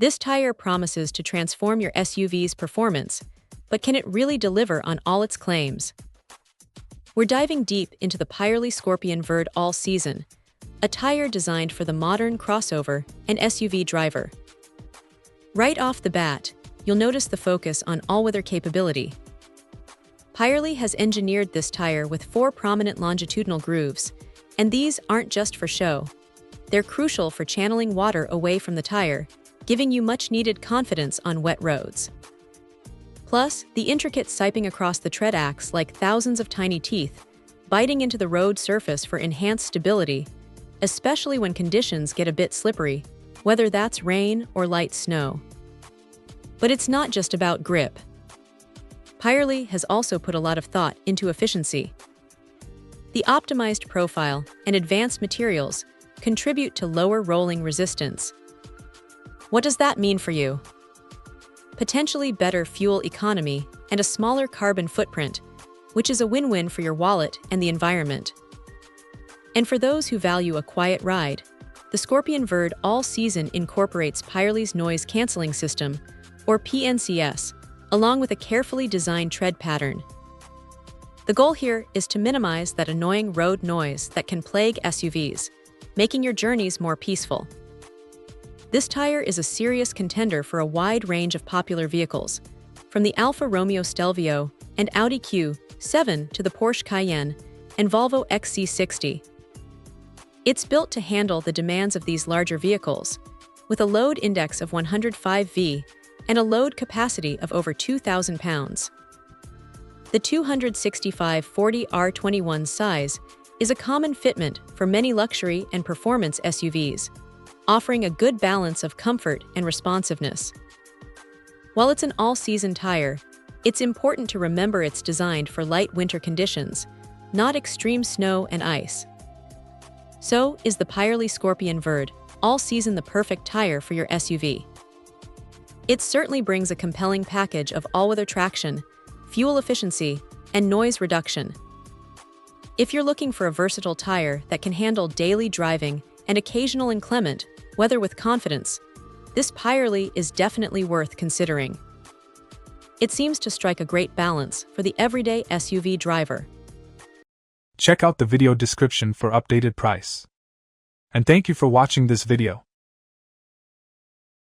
This tire promises to transform your SUV's performance, but can it really deliver on all its claims? We're diving deep into the Pirelli Scorpion Verde All Season, a tire designed for the modern crossover and SUV driver. Right off the bat, you'll notice the focus on all-weather capability. Pirelli has engineered this tire with 4 prominent longitudinal grooves, and these aren't just for show. They're crucial for channeling water away from the tire, giving you much-needed confidence on wet roads. Plus, the intricate siping across the tread acts like thousands of tiny teeth, biting into the road surface for enhanced stability, especially when conditions get a bit slippery, whether that's rain or light snow. But it's not just about grip. Pirelli has also put a lot of thought into efficiency. The optimized profile and advanced materials contribute to lower rolling resistance. What does that mean for you? Potentially better fuel economy and a smaller carbon footprint, which is a win-win for your wallet and the environment. And for those who value a quiet ride, the Scorpion Verde All Season incorporates Pirelli's noise-canceling system, or PNCS, along with a carefully designed tread pattern. The goal here is to minimize that annoying road noise that can plague SUVs, making your journeys more peaceful. This tire is a serious contender for a wide range of popular vehicles, from the Alfa Romeo Stelvio and Audi Q7 to the Porsche Cayenne and Volvo XC60. It's built to handle the demands of these larger vehicles, with a load index of 105 and a load capacity of over 2,000 pounds. The 265/40R21 size is a common fitment for many luxury and performance SUVs, offering a good balance of comfort and responsiveness. While it's an all-season tire, it's important to remember it's designed for light winter conditions, not extreme snow and ice. So, is the Pirelli Scorpion Verde All Season the perfect tire for your SUV? It certainly brings a compelling package of all-weather traction, fuel efficiency, and noise reduction. If you're looking for a versatile tire that can handle daily driving and occasional inclement weather with confidence, this Pirelli is definitely worth considering. It seems to strike a great balance for the everyday SUV driver. Check out the video description for updated price. And thank you for watching this video.